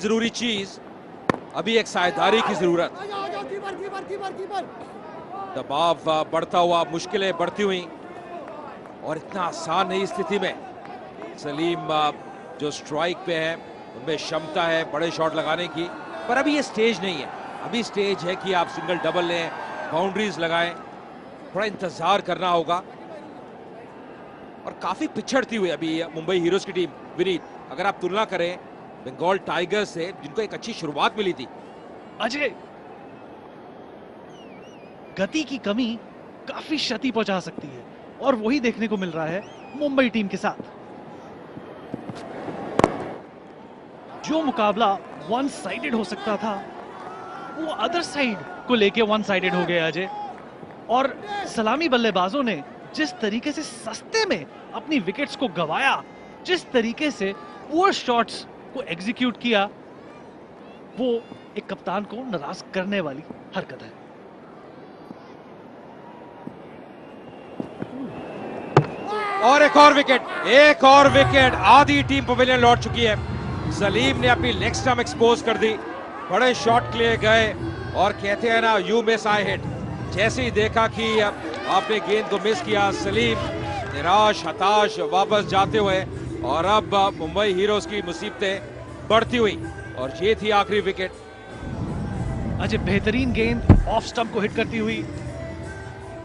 जरूरी चीज, अभी एक साझेदारी की जरूरत। दबाव बढ़ता हुआ, मुश्किलें बढ़ती हुई, और इतना आसान नहीं स्थिति में सलीम जो स्ट्राइक पे है उनमें क्षमता है बड़े शॉट लगाने की, पर अभी ये स्टेज नहीं है। अभी स्टेज है कि आप सिंगल डबल लें, बाउंड्रीज लगाएं, थोड़ा इंतजार करना होगा। और काफी पिछड़ती हुई अभी मुंबई हीरोज की टीम। विनीत, अगर आप तुलना करें बंगाल टाइगर्स से, जिनको एक अच्छी शुरुआत मिली थी, अजय, गति की कमी काफी क्षति पहुंचा सकती है, और वही देखने को मिल रहा है मुंबई टीम के साथ। जो मुकाबला वन साइडेड हो सकता था, वो अदर साइड को लेके वन साइडेड हो गया अजय। और सलामी बल्लेबाजों ने जिस तरीके से सस्ते में अपनी विकेट्स को गंवाया, जिस तरीके से पुअर शॉट्स को एग्जीक्यूट किया, वो एक कप्तान को नाराज करने वाली हरकत है। और एक और विकेट, एक और विकेट। आधी टीम पवेलियन लौट चुकी है। सलीम ने अपनी लेग स्टंप एक्सपोज कर दी, बड़े शॉट के लिए गए, और कहते हैं ना, यू मिस आई हिट। जैसे ही देखा कि आपने गेंद को मिस किया, सलीम निराश हताश वापस जाते हुए, और अब मुंबई हीरोज की मुसीबतें बढ़ती हुई, और ये थी आखिरी विकेट। अजय, बेहतरीन गेंद ऑफ स्टंप को हिट करती हुई,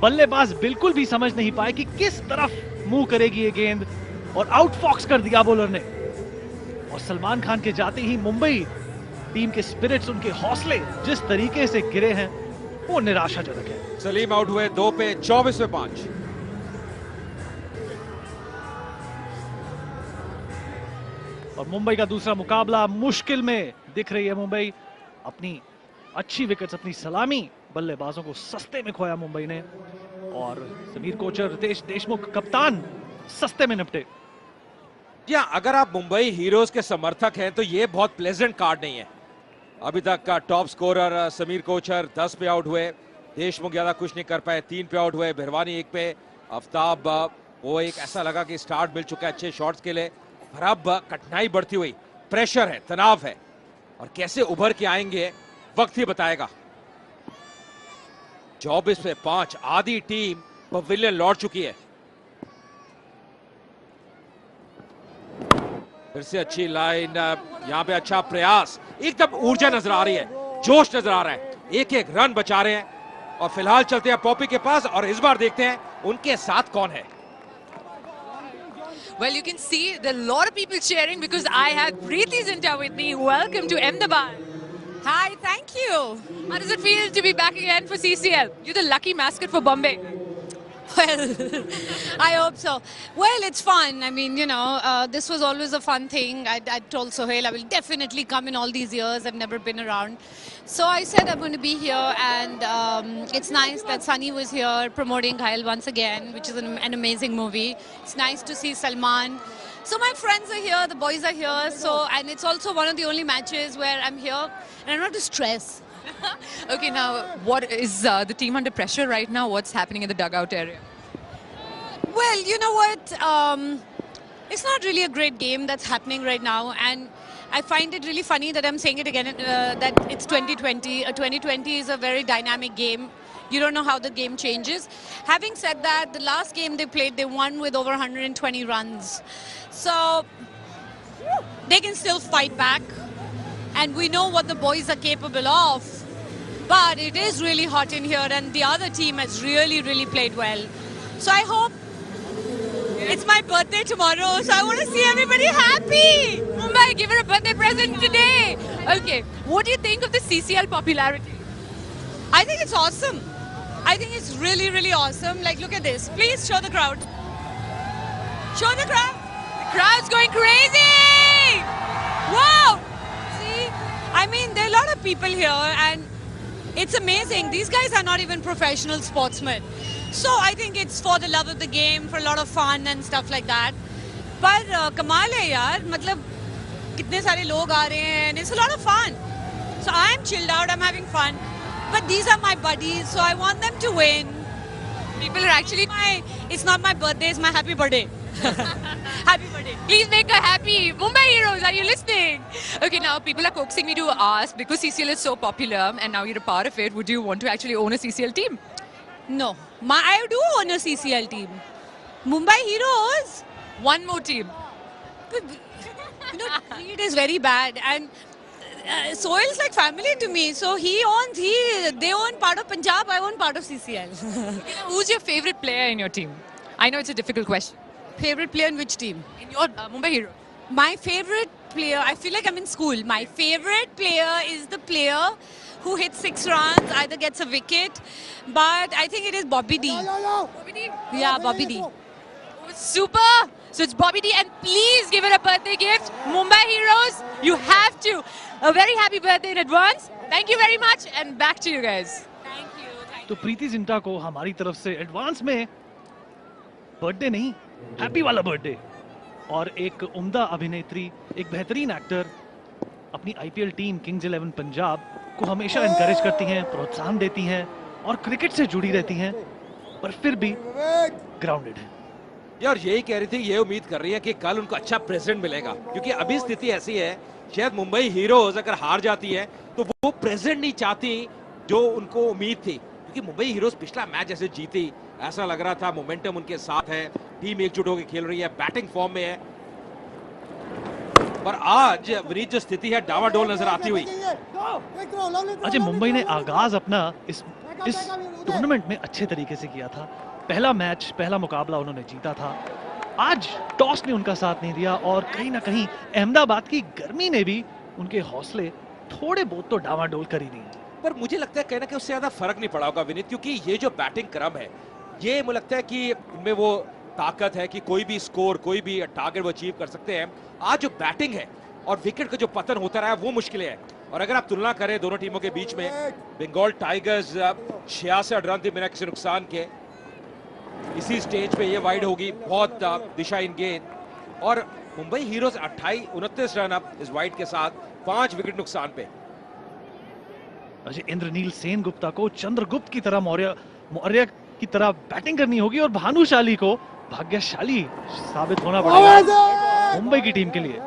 बल्लेबाज बिल्कुल भी समझ नहीं पाए कि किस तरफ मूव करेगी ये गेंद, और आउट फॉक्स कर दिया बॉलर ने। और सलमान खान के जाते ही मुंबई टीम के स्पिरिट्स, उनके हौसले जिस तरीके से गिरे हैं, वो निराशाजनक है। सलीम आउट हुए 2 पे 24 पे 5। और मुंबई का दूसरा मुकाबला मुश्किल में दिख रही है। मुंबई अपनी अच्छी विकेट्स, अपनी सलामी बल्लेबाजों को सस्ते में खोया मुंबई ने, और समीर कोचर, रितेश देशमुख कप्तान सस्ते में निपटे। या अगर आप मुंबई हीरोज के समर्थक हैं तो ये बहुत प्लेजेंट कार्ड नहीं है। अभी तक का टॉप स्कोरर समीर कोचर 10 पे आउट हुए, देशमुख ज्यादा कुछ नहीं कर पाए, 3 पे आउट हुए, बिरवानी 1 पे, आफ्ताब वो एक ऐसा लगा कि स्टार्ट मिल चुका है अच्छे शॉट्स के लिए, पर अब कठिनाई बढ़ती हुई, प्रेशर है, तनाव है, और कैसे उभर के आएंगे वक्त ही बताएगा। 24 पे 5, आधी टीम पवेलियन लौट चुकी है। फिर से अच्छी लाइन, यहाँ पे अच्छा प्रयास, एकदम ऊर्जा नजर आ रही है, जोश नजर आ रहा है, एक एक रन बचा रहे हैं। और फिलहाल चलते हैं पॉपी के पास, और इस बार देखते हैं उनके साथ कौन है। Well, you can see there are a lot of people cheering because I have Preeti Zinta with me. Welcome to Ahmedabad. Hi, thank you. How does it feel to be back again for CCL? You're the lucky mascot for Bombay. Well, I hope so. Well, it's fun. I mean, you know, this was always a fun thing. I told Sohail I will definitely come in all these years. I've never been around. So I said I'm going to be here, and it's nice that Sunny was here promoting Ghayal once again, which is an amazing movie. It's nice to see Salman. So my friends are here, the boys are here. So, and it's also one of the only matches where I'm here and I don't have to stress. Okay, now what is the team under pressure right now? What's happening in the dugout area? Well, you know what? It's not really a great game that's happening right now, and I find it really funny that I'm saying it again, that it's 2020. 2020 is a very dynamic game. You don't know how the game changes. Having said that, the last game they played, they won with over 120 runs. So they can still fight back, and we know what the boys are capable of. But it is really hot in here, and the other team has really, really played well. So I hope. It's my birthday tomorrow, so I want to see everybody happy. Mumbai, give her a birthday present today. Okay, what do you think of the CCL popularity? I think it's awesome. I think it's really, really awesome. Like, look at this. Please show the crowd. Show the crowd. The crowd's going crazy. Wow. See, I mean, there are a lot of people here, and it's amazing. These guys are not even professional sportsmen. So I think it's for the love of the game, for a lot of fun and stuff like that. पर कमाल है यार, मतलब कितने सारे लोग आ रहे हैं, and it's a lot of fun. So I'm chilled out, I'm having fun. But these are my buddies, so I want them to win. People are actually It's not my birthday, it's my happy birthday. Happy birthday. please make her happy. Mumbai Heroes, are you listening? Okay, now people are coaxing me to ask, because CCL is so popular and now you're a part of it, would you want to actually own a CCL team? No, I do own a CCL team. Mumbai Heroes. One more team. You know, greed is very bad, and Sohail's like family to me. So they own part of Punjab, I own part of CCL. Okay, now who's your favorite player in your team? I know it's a difficult question. Favorite player in which team? In your Mumbai Heroes. My favorite player, I feel like I'm in school. My favorite player is the player who hits 6 runs, either gets a wicket, but I think it is Bobby D. Bobby D? Yeah, Bobby D. Oh, super! So it's Bobby D, and please give her a birthday gift. Mumbai Heroes, you have to. A very happy birthday in advance. Thank you very much, and back to you guys. Thank you. तो प्रीति जिंटा को हमारी तरफ से advance में birthday नहीं, happy वाला birthday. और एक उम्दा अभिनेत्री, एक बेहतरीन एक्टर अपनी आईपीएल टीम किंग्स 11 पंजाब को हमेशा एनकरेज करती हैं, प्रोत्साहन देती हैं और क्रिकेट से जुड़ी रहती हैं, पर फिर भी ग्राउंडेड है। यार यही कह रही थी, ये उम्मीद कर रही है कि कल उनको अच्छा प्रेजेंट मिलेगा, क्योंकि अभी स्थिति ऐसी है, शायद मुंबई हीरोज अगर हार जाती है तो वो प्रेजेंट नहीं चाहती जो उनको उम्मीद थी, क्योंकि मुंबई हीरोज पिछला मैच जैसे जीती, ऐसा लग रहा था मोमेंटम उनके साथ है, टीम एकजुट होकर खेल रही है, बैटिंग फॉर्म में है, पर आज विनीत जो स्थिति है डावाडोल नजर आती हुई। अजय, मुंबई ने आगाज अपना इस टूर्नामेंट में अच्छे तरीके से किया था। पहला मैच, पहला मुकाबला उन्होंने जीता था। आज टॉस ने उनका साथ नहीं दिया और कहीं ना कहीं अहमदाबाद की गर्मी ने भी उनके हौसले थोड़े बहुत तो डावाडोल कर ही दिए। पर मुझे लगता है कहीं ना कहीं उससे ज्यादा फर्क नहीं पड़ा होगा विनीत, क्योंकि ये जो बैटिंग क्रम है, ये मुझे लगता है कि उनमें वो ताकत है कि कोई भी स्कोर, कोई भी टारगेट वो अचीव कर सकते हैं। आज जो बैटिंग है और विकेट का जो पतन होता रहा है वो मुश्किल है। और अगर आप तुलना करें दोनों टीमों के बीच में, बंगाल टाइगर्स 66 रन थे बिना किसी नुकसान के, इसी स्टेज पे ये वाइड होगी, बहुत दिशाहीन गेंद, और मुंबई हीरोज 29 रन अप इस वाइड के साथ 5 विकेट नुकसान पे। अजय, इंद्रनील सेन गुप्ता को चंद्रगुप्त की तरह मौर्य की तरह बैटिंग करनी होगी और भानुशाली को भाग्यशाली साबित होना पड़ेगा मुंबई की टीम के लिए।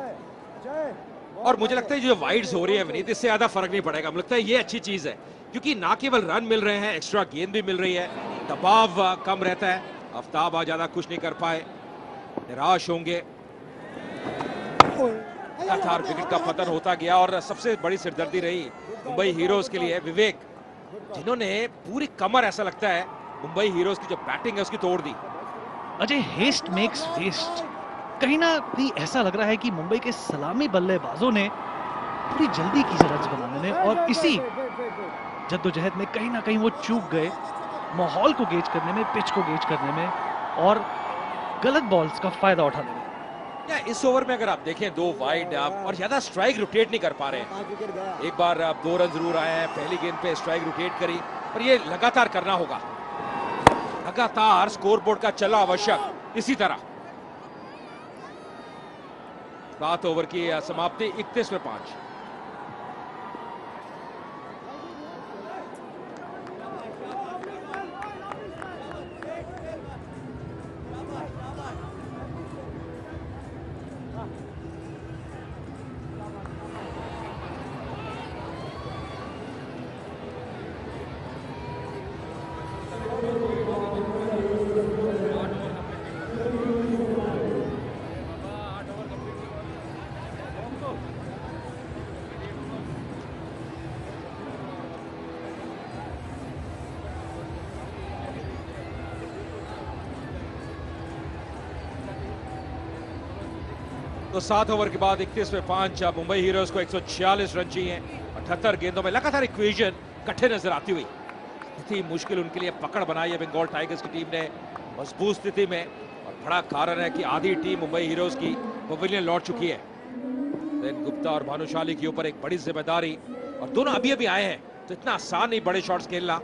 और मुझे लगता है जो वाइड्स हो रही है विनीत, इससे ज्यादा फर्क नहीं पड़ेगा। मुझे लगता है ये अच्छी चीज है, क्योंकि ना केवल रन मिल रहे हैं, एक्स्ट्रा गेंद भी मिल रही है, दबाव कम रहता है। आफ्ताब आज ज्यादा कुछ नहीं कर पाए, निराश होंगे, लगातार विकेट का पतन होता गया। और सबसे बड़ी सिरदर्दी रही मुंबई हीरोज के लिए विवेक, जिन्होंने पूरी कमर, ऐसा लगता है मुंबई हीरोज की जो बैटिंग है उसकी तोड़ दी। Ajay, haste makes waste. कहीं ना कहीं ऐसा लग रहा है कि मुंबई के सलामी बल्लेबाजों ने पूरी जल्दी की रन्स बनाने में, और इसी जद्दोजहद में कहीं ना कहीं वो चूक गए माहौल को गेज करने में, पिच को गेज करने में और गलत बॉल्स का फायदा उठाने में। या इस ओवर में अगर आप देखें 2 वाइड और ज्यादा स्ट्राइक रोटेट नहीं कर पा रहे हैं। एक बार 2 रन जरूर आए हैं, पहली गेंद पे स्ट्राइक रोटेट करी, पर ये लगातार करना होगा, लगातार स्कोरबोर्ड का चला आवश्यक। इसी तरह 7 ओवर की समाप्ति 31 पे 5। तो 7 ओवर के बाद 31 पे 5 मुंबई हीरोज को 146 रन चाहिए। 78 गेंदों में लगातार इक्वेशन कठिन नजर आती हुई, स्थिति मुश्किल उनके लिए पकड़ बनाई है बंगाल टाइगर्स की टीम ने मजबूत स्थिति में। और बड़ा कारण है कि आधी टीम मुंबई हीरोज की पवेलियन लौट चुकी है। सेन गुप्ता और भानुशाली के ऊपर एक बड़ी जिम्मेदारी, और दोनों अभी अभी आए हैं, तो इतना आसान नहीं बड़े शॉट्स खेलना।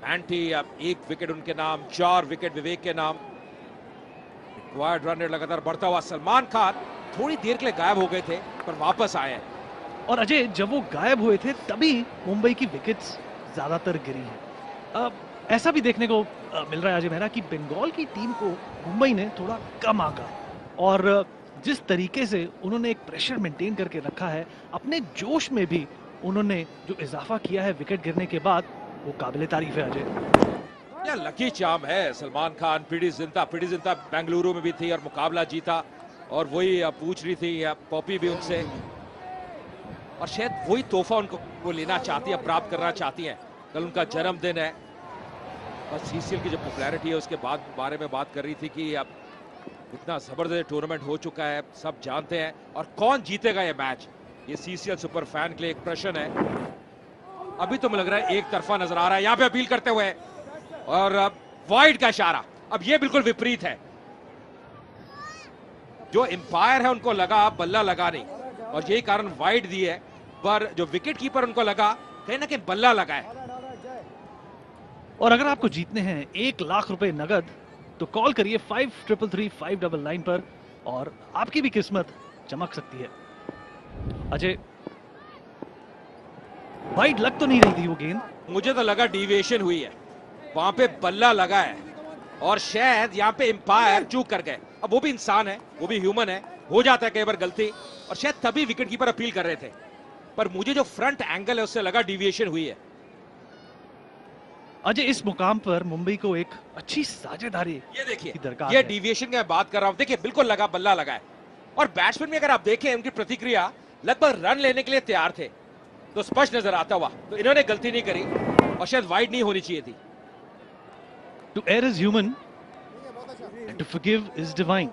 एंटी 1 विकेट उनके नाम, 4 विकेट विवेक के नाम। वाइड रन रेट लगातार बढ़ता हुआ। सलमान खान थोड़ी देर के लिए गायब हो गए थे, पर वापस आए हैं। और अजय, जब वो गायब हुए थे तभी मुंबई की विकेट्स ज्यादातर गिरी हैं। ऐसा भी देखने को मिल रहा है अजय मेहरा कि बंगाल की टीम को मुंबई ने थोड़ा कम आंका, और जिस तरीके से उन्होंने एक प्रेशर मेंटेन करके रखा है, अपने जोश में भी उन्होंने जो इजाफा किया है विकेट गिरने के बाद, वो काबिले तारीफ है अजय। या लकी चार्म है सलमान खान। पीडी जिंता बेंगलुरु में भी थी और मुकाबला जीता, और वही पूछ रही थी पॉपी भी उनसे, और शायद वही तोहफा उनको वो लेना चाहती है, प्राप्त करना चाहती है। कल उनका जन्मदिन है, और सीसीएल की जो पॉपुलैरिटी है उसके बारे में बात कर रही थी कि अब इतना जबरदस्त टूर्नामेंट हो चुका है, सब जानते हैं, और कौन जीतेगा ये मैच, ये सीसीएल सुपर फैन के लिए एक प्रश्न है। अभी तो मुझे लग रहा है एक तरफा नजर आ रहा है यहां पे अपील करते हुए, और वाइड का इशारा। अब ये बिल्कुल विपरीत है, जो एम्पायर है उनको लगा बल्ला लगा नहीं, और यही कारण वाइड दी है, पर जो विकेट कीपर उनको लगा कहीं ना कहीं बल्ला लगा है। और अगर आपको जीतने हैं 1 लाख रुपए नगद, तो कॉल करिए 5333-599 पर, और आपकी भी किस्मत चमक सकती है। अजय, वाइड लग तो नहीं रही थी वो गेंद? मुझे तो लगा डिविएशन हुई है, वहां पे बल्ला लगा है, और शायद यहाँ पे एम्पायर चूक कर गए। अब वो भी इंसान है, वो भी ह्यूमन है, हो जाता है कई बार गलती, और शायद तभी विकेट कीपर अपील कर रहे थे, पर मुझे जो फ्रंट एंगल है उससे लगा डिविएशन हुई है। अजय, इस मुकाम पर मुंबई को एक अच्छी साझेदारी ये देखिए, की दरकार ये है। डिविएशन की मैं बात कर रहा हूं, देखिए बिल्कुल लगा बल्ला लगा है, और बैट्समैन भी अगर आप देखें उनकी प्रतिक्रिया लगभग रन लेने के लिए तैयार थे, तो स्पष्ट नजर आता हुआ, तो इन्होंने गलती नहीं करी, और शायद वाइड नहीं होनी चाहिए थी। To err is human and to forgive is divine.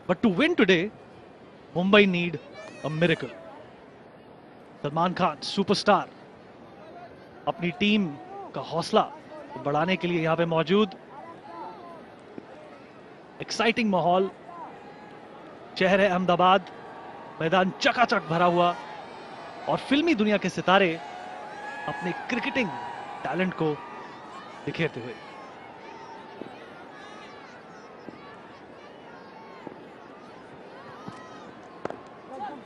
But to win today, Mumbai need a miracle. Salman Khan superstar अपनी टीम का हौसला बढ़ाने के लिए यहां पे मौजूद। एक्साइटिंग माहौल, शहर है अहमदाबाद, मैदान चकाचक भरा हुआ, और फिल्मी दुनिया के सितारे अपने क्रिकेटिंग टैलेंट को बिखेरते हुए।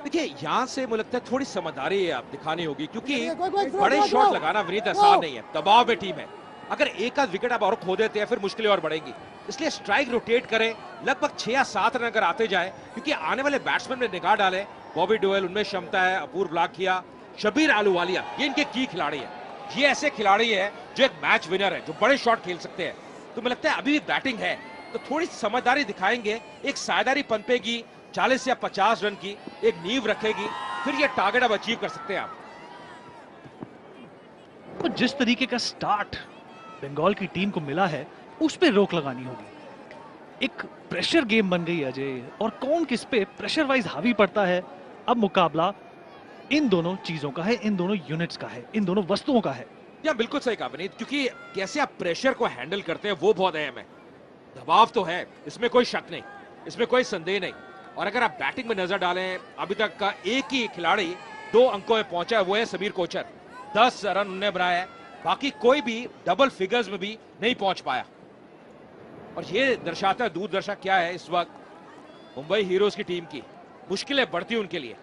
देखिए यहां से मुझे लगता है थोड़ी समझदारी आप दिखानी होगी, क्योंकि बड़े शॉट लगाना विनीत आसान नहीं है, दबाव में टीम है। अगर एक आध विकेट आप और खो देते हैं फिर मुश्किलें और बढ़ेंगी, इसलिए स्ट्राइक रोटेट करें, लगभग 6 या 7 रन अगर आते जाए, क्योंकि आने वाले बैट्समैन में निगाह डाले। बॉबी डोयल, उनमें क्षमता है, अपूर्व ब्लॉक किया, शबीर आहलूवालिया, ये इनके की खिलाड़ी है, ये ऐसे खिलाड़ी है जो एक मैच विनर है, जो बड़े शॉट खेल सकते हैं। तो मुझे लगता है अभी भी बैटिंग है, तो थोड़ी समझदारी दिखाएंगे, एक साझेदारी पनपेगी, 40 या 50 रन की एक नींव रखेगी, फिर ये टारगेट अब अचीव कर सकते हैं आप। तो जिस तरीके का स्टार्ट बंगाल की टीम को मिला है, उस पे रोक लगानी होगी। एक प्रेशर गेम बन गई है अजय, और कौन किस पे प्रेशर वाइज हावी पड़ता है, अब मुकाबला इन दोनों चीजों का है, इन दोनों यूनिट्स का है, इन दोनों वस्तुओं का है। या बिल्कुल सही कहा विनीत, क्योंकि कैसे आप प्रेशर को हैंडल करते हैं वो बहुत अहम है। दबाव तो है, इसमें कोई शक नहीं, इसमें कोई संदेह नहीं, और अगर आप बैटिंग में नजर डालें, अभी तक का एक ही खिलाड़ी 2 अंकों में पहुंचा है, वो है समीर कोचर, 10 रन उन्होंने बनाया है, बाकी कोई भी डबल फिगर्स में भी नहीं पहुंच पाया। और ये दर्शाता है, दूरदर्शा क्या है इस वक्त मुंबई हीरोज की टीम की, मुश्किलें बढ़ती उनके लिए,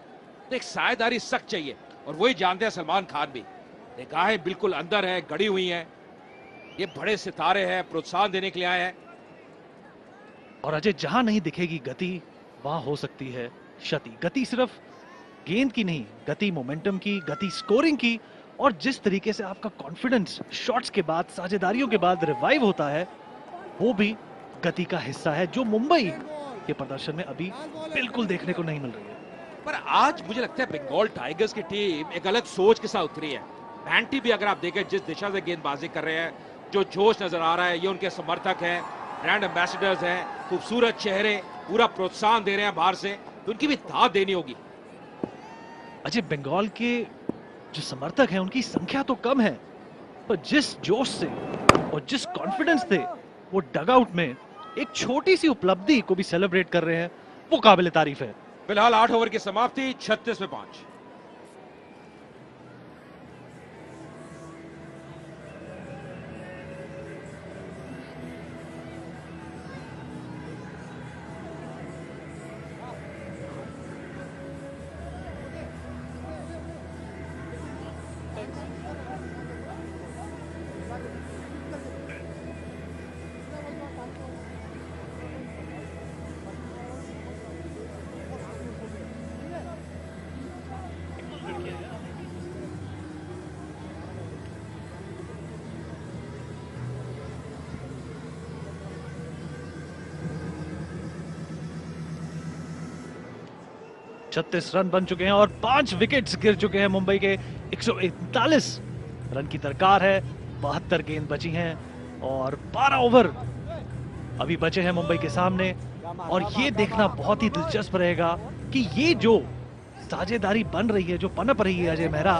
तो एक साझेदारी सख्त चाहिए, और वही जानते हैं सलमान खान भी। निगाहें बिल्कुल अंदर है, गड़ी हुई हैं, ये बड़े सितारे हैं, प्रोत्साहन देने के लिए आए हैं। और अजय, जहां नहीं दिखेगी गति, वहां हो सकती है क्षति। गति सिर्फ गेंद की नहीं, गति मोमेंटम की, गति स्कोरिंग की, और जिस तरीके से आपका कॉन्फिडेंस शॉट्स के बाद, साझेदारियों के बाद रिवाइव होता है, वो भी गति का हिस्सा है, जो मुंबई के प्रदर्शन में अभी बिल्कुल देखने को नहीं मिल रही है। पर आज मुझे लगता है बंगाल टाइगर्स की टीम एक अलग सोच के साथ उतरी है। मैंटी भी अगर आप देखें जिस दिशा से गेंदबाजी कर रहे हैं, जो जोश नजर आ रहा है, ये उनके समर्थक हैं, ब्रांड एम्बेसडर्स हैं, खूबसूरत चेहरे, पूरा प्रोत्साहन दे रहे हैं बाहर से, तो उनकी भी दाद देनी होगी। अजय, बंगाल के जो समर्थक हैं उनकी संख्या तो कम है, पर जिस जोश से और जिस कॉन्फिडेंस से वो डगआउट में एक छोटी सी उपलब्धि को भी सेलिब्रेट कर रहे हैं, वो काबिल तारीफ है। फिलहाल 8 ओवर की समाप्ति, 36 में 5। 36 रन बन चुके हैं और 5 विकेट्स गिर चुके हैं मुंबई के। 141 रन की दरकार है, 72 गेंद बची हैं और 12 ओवर अभी बचे हैं मुंबई के सामने। और ये देखना बहुत ही दिलचस्प रहेगा कि ये जो साझेदारी बन रही है, जो पनप रही है अजय मेहरा,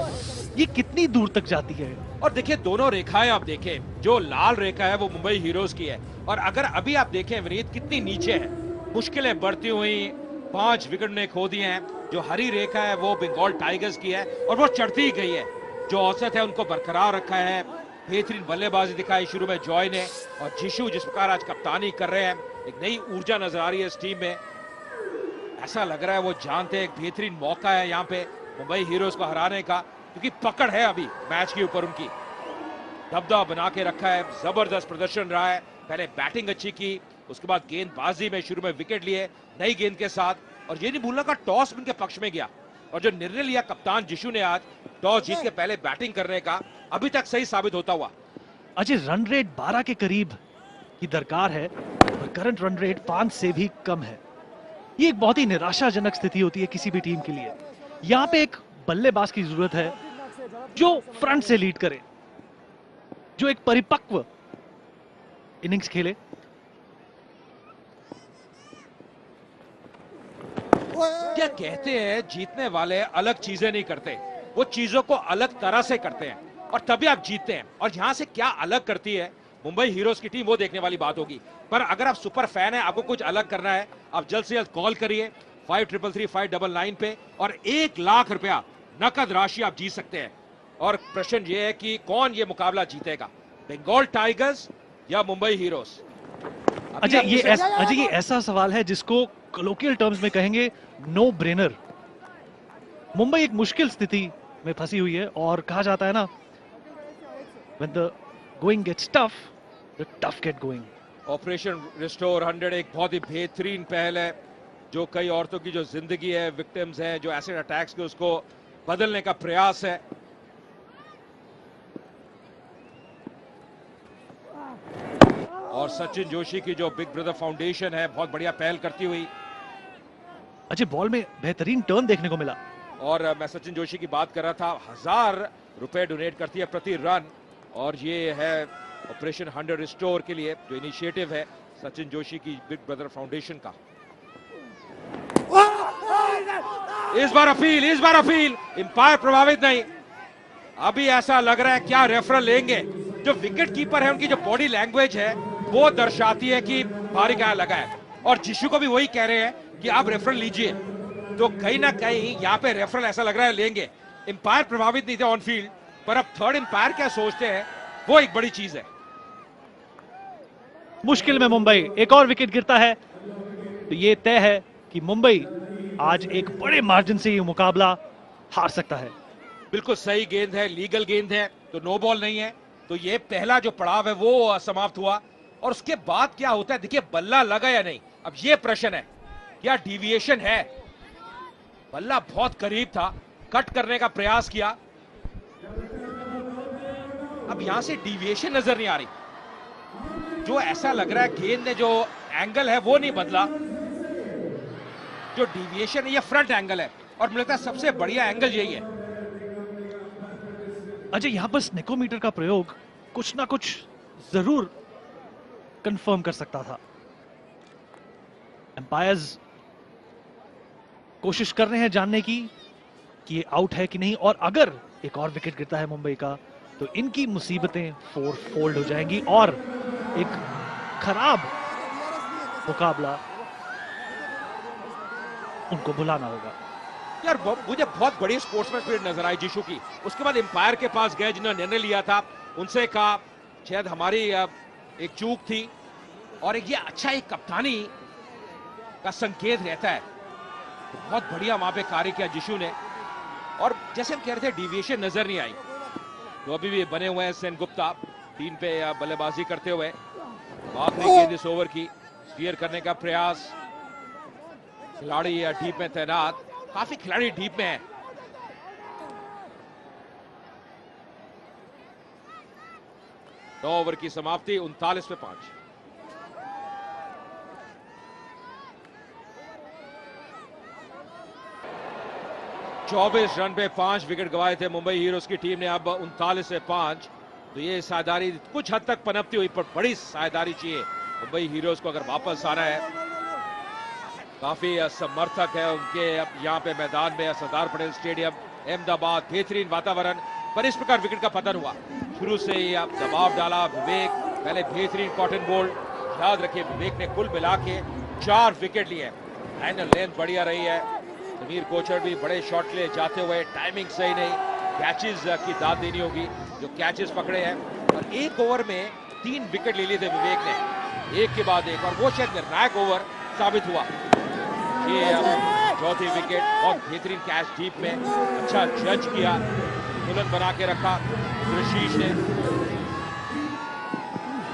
ये कितनी दूर तक जाती है। और देखिए दोनों रेखाएं आप देखें, जो लाल रेखा है वो मुंबई हीरोज की है, और अगर अभी आप देखें विनीत कितनी नीचे है, मुश्किलें बढ़ती हुई 5 विकेट ने खो दिए हैं। जो हरी रेखा है वो बंगाल टाइगर्स की है और वो चढ़ती ही गई है। जो औसत है उनको बरकरार रखा है। बेहतरीन बल्लेबाजी दिखाई शुरू में जॉय ने, और जिशु जिस प्रकार आज कप्तानी कर रहे हैं, एक नई ऊर्जा नजर आ रही है इस टीम में। ऐसा लग रहा है वो जानते हैं एक बेहतरीन मौका है यहाँ पे मुंबई हीरोज को हराने का, क्योंकि पकड़ है अभी मैच के ऊपर उनकी। दबदबा बना के रखा है, जबरदस्त प्रदर्शन रहा है। पहले बैटिंग अच्छी की, उसके बाद गेंदबाजी में शुरू में विकेट लिए नई गेंद के साथ, और ये नहीं भूलना का टॉस उनके पक्ष में गया, और जो निर्णय लिया कप्तान जिशु ने आज टॉस जीत के पहले बैटिंग करने का, अभी तक सही साबित होता हुआ। अजय रन रेट 12 के करीब की दरकार है और करंट रन रेट 5 से भी कम है। ये एक बहुत ही निराशाजनक स्थिति होती है किसी भी टीम के लिए। यहाँ पे एक बल्लेबाज की जरूरत है जो फ्रंट से लीड करे, जो एक परिपक्व इनिंग्स खेले। क्या कहते हैं, जीतने वाले अलग चीजें नहीं करते, वो चीजों को अलग तरह से करते हैं और तभी आप जीतते हैं। और यहां से क्या अलग करती है मुंबई हीरोज की टीम, वो देखने वाली बात होगी। पर अगर आप सुपर फैन है, आपको कुछ अलग करना है, आप जल्द से जल्द कॉल करिए 5333-599 पे, और 1 लाख रुपया नकद राशि आप जीत सकते हैं। और प्रश्न ये है कि कौन ये मुकाबला जीतेगा, बंगाल टाइगर्स या मुंबई हीरोज? अजय ये ऐसा सवाल है जिसको कोलोकियल टर्म्स में कहेंगे नो ब्रेनर। मुंबई एक मुश्किल स्थिति में फंसी हुई है और कहा जाता है ना, when the going gets tough, the tough get going। Operation restore 100 एक बहुत ही बेहतरीन पहल है, जो कई औरतों की जो जिंदगी है, विक्टिम्स हैं जो एसिड अटैक्स के, उसको बदलने का प्रयास है। और सचिन जोशी की जो बिग ब्रदर फाउंडेशन है, बहुत बढ़िया पहल करती हुई। अजय बॉल में बेहतरीन टर्न देखने को मिला। और मैं सचिन जोशी की बात कर रहा था, 1000 रुपए डोनेट करती है प्रति रन, और ये है ऑपरेशन 100 रिस्टोर के लिए जो इनिशिएटिव है सचिन जोशी की बिग ब्रदर फाउंडेशन का। इस बार अपील, अंपायर प्रभावित नहीं। अभी ऐसा लग रहा है क्या रेफरल लेंगे। जो विकेट कीपर है उनकी जो बॉडी लैंग्वेज है वो दर्शाती है कि भारी क्या लगा है, और जिशु को भी वही कह रहे हैं कि आप रेफरल लीजिए। तो कहीं ना कहीं यहाँ पे रेफरल ऐसा लग रहा है लेंगे। अंपायर प्रभावित नहीं थे ऑन फील्ड, पर अब थर्ड अंपायर क्या सोचते हैं वो एक बड़ी चीज है। मुश्किल में मुंबई, एक और विकेट गिरता है तो ये तय है कि मुंबई आज एक बड़े मार्जिन से ये मुकाबला हार सकता है। बिल्कुल सही गेंद है, लीगल गेंद है, तो नो बॉल नहीं है। तो ये पहला जो पड़ाव है वो समाप्त हुआ, और उसके बाद क्या होता है देखिए, बल्ला लगा या नहीं, अब ये प्रश्न है। क्या डिविएशन है? बल्ला बहुत करीब था, कट करने का प्रयास किया, अब यहां से डिविएशन नजर नहीं आ रही। जो ऐसा लग रहा है गेंद ने जो एंगल है वो नहीं बदला, जो डिविएशन है ये फ्रंट एंगल है, और मुझे लगता है सबसे बढ़िया एंगल यही है। अजय यहां पर स्नेकोमीटर का प्रयोग कुछ ना कुछ जरूर कंफर्म कर सकता था। एम्पायर्स कोशिश कर रहे हैं जानने की कि ये आउट है कि नहीं, और अगर एक और विकेट गिरता है मुंबई का तो इनकी मुसीबतें 4 फोल्ड हो जाएंगी और एक खराब मुकाबला उनको बुलाना होगा। यार मुझे बहुत बड़ी स्पोर्ट्समैन स्पिरिट नजर आई जिशु की। उसके बाद एम्पायर के पास गए जिन्होंने निर्णय लिया था, उनसे कहा शायद हमारी एक चूक थी, और ये अच्छा एक कप्तानी का संकेत रहता है। तो बहुत बढ़िया वहां पे कार्य किया जिशु ने, और जैसे हम कह रहे थे डिविएशन नजर नहीं आई। तो अभी भी बने हुए हैं सेन गुप्ता 3 पे बल्लेबाजी करते हुए। आखिरी गेंद इस ओवर की, क्लियर करने का प्रयास, खिलाड़ी डीप में तैनात, काफी खिलाड़ी डीप में है। नौ ओवर की समाप्ति, 39 पे 5। 24 रन पे 5 विकेट गंवाए थे मुंबई हीरोज की टीम ने, अब 39 से 5। तो ये साझेदारी कुछ हद तक पनपती हुई, पर बड़ी साझेदारी चाहिए मुंबई हीरोज को अगर वापस आना है। काफी समर्थक है उनके अब यहाँ पे मैदान में, सरदार पटेल स्टेडियम अहमदाबाद, बेहतरीन वातावरण, पर इस प्रकार विकेट का पतन हुआ। शुरू से ही अब दबाव डाला विवेक, पहले बेहतरीन कॉटन बोल्ड, याद रखिए विवेक ने कुल मिला के 4 विकेट लिए। फाइनल लेंथ बढ़िया रही है, समीर कोचर भी बड़े शॉट ले जाते हुए, टाइमिंग सही नहीं, कैचेस की दाद देनी होगी, जो कैचेस पकड़े हैं। और एक ओवर में 3 विकेट ले लिए थे विवेक ने, एक के बाद एक, और वो शायद निर्णायक ओवर साबित हुआ। ये चौथी विकेट, बहुत बेहतरीन कैच डीप में, अच्छा जज किया, तुलन बना के रखा ऋषिश ने।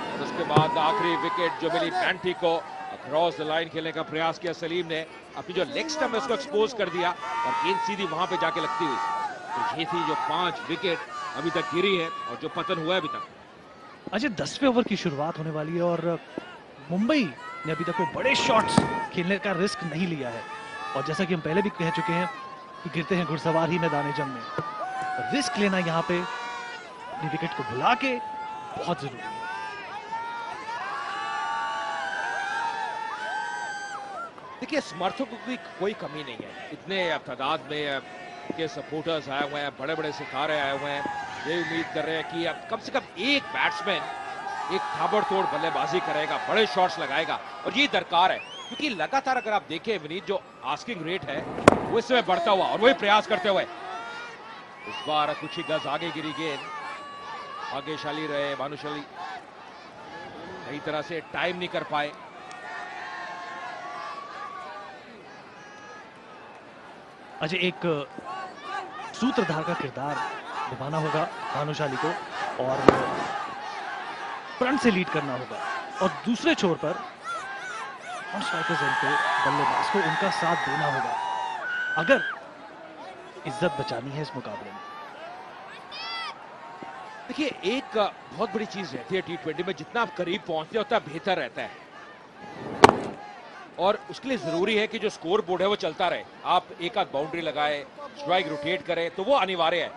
और उसके बाद आखिरी विकेट जो मिली पैंटी को, क्रॉस द लाइन खेलने का प्रयास किया सलीम ने, अपनी जो लेग स्टंप है उसको एक्सपोज कर दिया और गेंद सीधी वहां पे जाके लगती हुई। तो ये थी जो 5 विकेट अभी तक गिरी है और जो पतन हुआ है अभी तक। अजय 10वें ओवर की शुरुआत होने वाली है और मुंबई ने अभी तक वो बड़े शॉट्स खेलने का रिस्क नहीं लिया है। और जैसा कि हम पहले भी कह चुके हैं कि गिरते हैं घुड़सवार ही मैदान जंग में, रिस्क लेना यहाँ पे अपनी विकेट को भुला के बहुत जरूरी है। देखिए समर्थकों की कोई कमी नहीं है, इतने तादाद में के सपोर्टर्स आए हुए हैं, बड़े बड़े सितारे आए हुए हैं। ये उम्मीद कर रहे हैं कि अब कम से कम एक बैट्समैन एक ताबड़तोड़ बल्लेबाजी करेगा, बड़े शॉट्स लगाएगा, और ये दरकार है क्योंकि लगातार अगर आप देखें विनीत, जो आस्किंग रेट है वो इस समय बढ़ता हुआ, और वही प्रयास करते हुए इस बार कुछ ही गज आगे गिरी गेंद। भाग्यशाली रहे भानुशाली, सही तरह से टाइम नहीं कर पाए। अजय एक सूत्रधार का किरदार निभाना होगा भानुशाली को और फ्रंट से लीड करना होगा, और दूसरे छोर पर ऑन स्ट्राइकर्स एंड पे बल्लेबाज को उनका साथ देना होगा अगर इज्जत बचानी है इस मुकाबले में। देखिए एक बहुत बड़ी चीज रहती है T20 में, जितना आप करीब पहुंचते हैं उतना बेहतर रहता है, और उसके लिए जरूरी है कि जो स्कोर बोर्ड है वो चलता रहे। आप एक आध बाउंड्री लगाए, स्ट्राइक रोटेट करें, तो वो अनिवार्य है।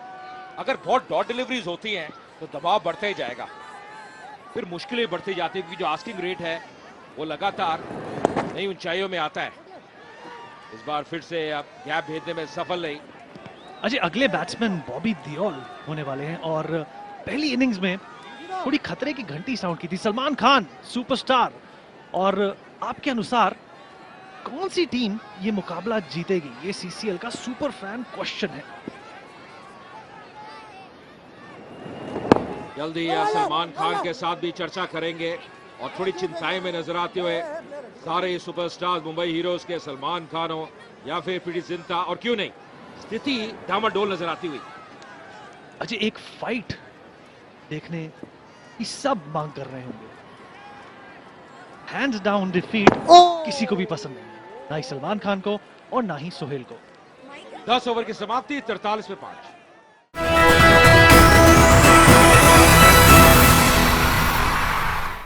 अगर बहुत डॉट डिलीवरीज होती हैं तो दबाव बढ़ता ही जाएगा, फिर मुश्किलें बढ़ती जाती है, क्योंकि जो आस्किंग रेट है वो लगातार नई ऊंचाइयों में आता है। इस बार फिर से गैप भेजने में सफल नहीं। अजय अगले बैट्समैन बॉबी दियोल होने वाले हैं, और पहली इनिंग्स में थोड़ी खतरे की घंटी साउंड की थी। सलमान खान सुपरस्टार, और आपके अनुसार कौन सी टीम ये मुकाबला जीतेगी? ये सीसीएल का सुपर फैन क्वेश्चन है। जल्दी सलमान खान के साथ भी चर्चा करेंगे, और थोड़ी चिंताएं में नजर आते हुए सारे सुपरस्टार मुंबई हीरोज के, सलमान खान हो या फिर प्रीति जिंटा, और क्यों नहीं स्थिति डामाडोल नजर आती हुई। अजय एक फाइट देखने की सब मांग कर रहे होंगे। हैंड्स डाउन डिफीट किसी को भी पसंद नहीं है, ना ही सलमान खान को और ना ही सोहेल को। 10 ओवर की समाप्ति, 43 पे 5।